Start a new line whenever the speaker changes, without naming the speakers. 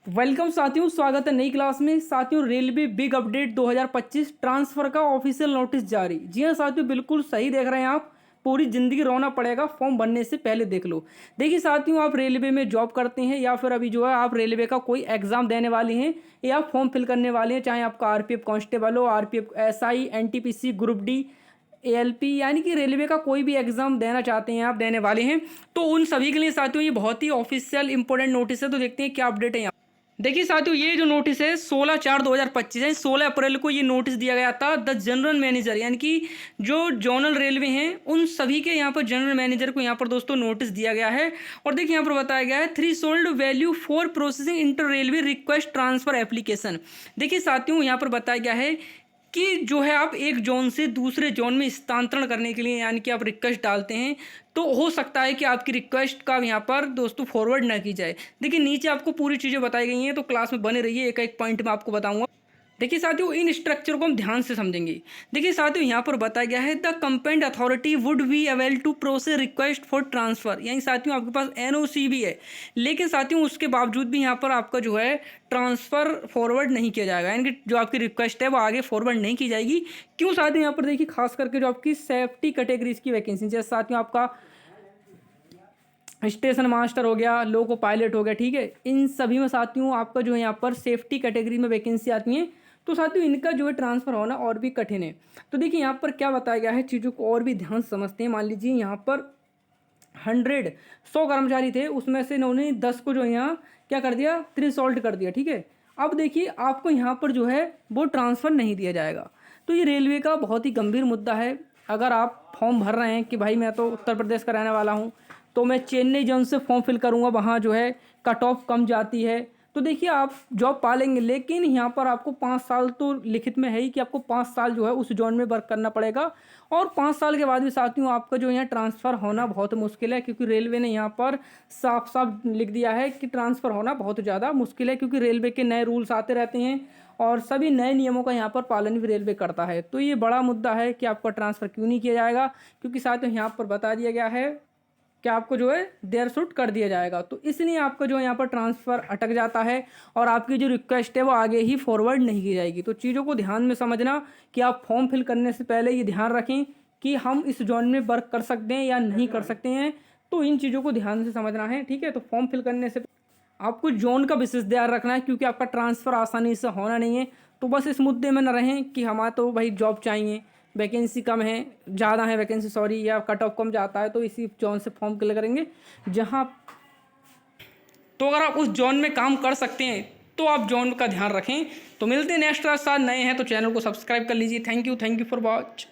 Welcome साथियों, स्वागत है नई क्लास में। साथियों, रेलवे बिग अपडेट 2025 ट्रांसफर का ऑफिशियल नोटिस जारी। जी हाँ साथियों, बिल्कुल सही देख रहे हैं आप। पूरी जिंदगी रोना पड़ेगा, फॉर्म भरने से पहले देख लो। देखिए साथियों, आप रेलवे में जॉब करते हैं या फिर अभी जो है आप रेलवे का कोई एग्जाम देने वाले हैं या फॉर्म फिल करने वाले हैं, चाहे आपका आरपीएफ कांस्टेबल हो, RPF SI, NTPC, group D, ALP, यानी कि रेलवे का कोई भी एग्जाम देना चाहते हैं, आप देने वाले हैं, तो उन सभी के लिए साथियों ये बहुत ही ऑफिशियल इंपॉर्टेंट नोटिस है। तो देखते हैं क्या अपडेट है यहाँ। देखिए साथियों, ये जो नोटिस है 16/4/2025 है। 16 अप्रैल को ये नोटिस दिया गया था द जनरल मैनेजर, यानी कि जो जोनल रेलवे हैं उन सभी के यहाँ पर जनरल मैनेजर को यहाँ पर दोस्तों नोटिस दिया गया है। और देखिए यहाँ पर बताया गया है threshold value for processing inter railway request transfer application. देखिए साथियों, यहाँ पर बताया गया है कि जो है आप एक जोन से दूसरे जोन में स्थानांतरण करने के लिए, यानी कि आप रिक्वेस्ट डालते हैं, तो हो सकता है कि आपकी रिक्वेस्ट का यहाँ पर दोस्तों फॉरवर्ड ना की जाए। देखिए नीचे आपको पूरी चीज़ें बताई गई हैं, तो क्लास में बने रहिए, एक एक पॉइंट में आपको बताऊंगा। देखिए साथियों, इन स्ट्रक्चर को हम ध्यान से समझेंगे। देखिए साथियों, यहाँ पर बताया गया है the competent authority would be able to process request for transfer, यानी साथियों आपके पास एनओसी भी है, लेकिन साथियों उसके बावजूद भी यहाँ पर आपका जो है ट्रांसफर फॉरवर्ड नहीं किया जाएगा, यानी कि जो आपकी रिक्वेस्ट है वो आगे फॉरवर्ड नहीं की जाएगी। क्यों साथियों, यहाँ पर देखिए खास करके जो आपकी सेफ्टी कैटेगरीज की वैकेंसी, जैसे साथियों आपका स्टेशन मास्टर हो गया, लोको पायलट हो गया, ठीक है, इन सभी में साथियों आपका जो है यहाँ पर सेफ्टी कैटेगरी में वैकेंसी आती है, तो साथियों इनका जो है ट्रांसफर होना और भी कठिन है। तो देखिए यहाँ पर क्या बताया गया है, चीज़ों को और भी ध्यान से समझते हैं। मान लीजिए यहाँ पर 100 कर्मचारी थे, उसमें से इन्होंने 10 को जो है यहाँ क्या कर दिया, थ्रेशोल्ड कर दिया, ठीक है। अब देखिए आपको यहाँ पर जो है वो ट्रांसफ़र नहीं दिया जाएगा। तो ये रेलवे का बहुत ही गंभीर मुद्दा है। अगर आप फॉर्म भर रहे हैं कि भाई मैं तो उत्तर प्रदेश का रहने वाला हूँ, तो मैं चेन्नई जोन से फॉर्म फिल करूँगा, वहाँ जो है कट ऑफ कम जाती है, तो देखिए आप जॉब पा लेंगे, लेकिन यहाँ पर आपको 5 साल तो लिखित में है ही कि आपको 5 साल जो है उस जोन में वर्क करना पड़ेगा। और 5 साल के बाद भी साथियों आपका जो यहाँ ट्रांसफ़र होना बहुत मुश्किल है, क्योंकि रेलवे ने यहाँ पर साफ साफ लिख दिया है कि ट्रांसफ़र होना बहुत ज़्यादा मुश्किल है, क्योंकि रेलवे के नए रूल्स आते रहते हैं और सभी नए नियमों का यहाँ पर पालन भी रेलवे करता है। तो ये बड़ा मुद्दा है कि आपका ट्रांसफ़र क्यों नहीं किया जाएगा, क्योंकि साथियों यहाँ पर बता दिया गया है कि आपको जो है देयर शूट कर दिया जाएगा, तो इसलिए आपका जो यहाँ पर ट्रांसफ़र अटक जाता है और आपकी जो रिक्वेस्ट है वो आगे ही फॉरवर्ड नहीं की जाएगी। तो चीज़ों को ध्यान में समझना कि आप फॉर्म फिल करने से पहले ये ध्यान रखें कि हम इस जोन में वर्क कर सकते हैं या नहीं कर सकते हैं, तो इन चीज़ों को ध्यान से समझना है, ठीक है। तो फॉर्म फिल करने से आपको जोन का विशेष ध्यान रखना है, क्योंकि आपका ट्रांसफ़र आसानी से होना नहीं है। तो बस इस मुद्दे में न रहें कि हमारा तो भाई जॉब चाहिए, वैकेंसी कम है, ज़्यादा है वैकेंसी, सॉरी, या कट ऑफ कम जाता है, तो इसी जोन से फॉर्म क्लियर करेंगे जहाँ। तो अगर आप उस जोन में काम कर सकते हैं तो आप जोन का ध्यान रखें। तो मिलते हैं नेक्स्ट क्लास, साथ नए हैं तो चैनल को सब्सक्राइब कर लीजिए। Thank you for watch.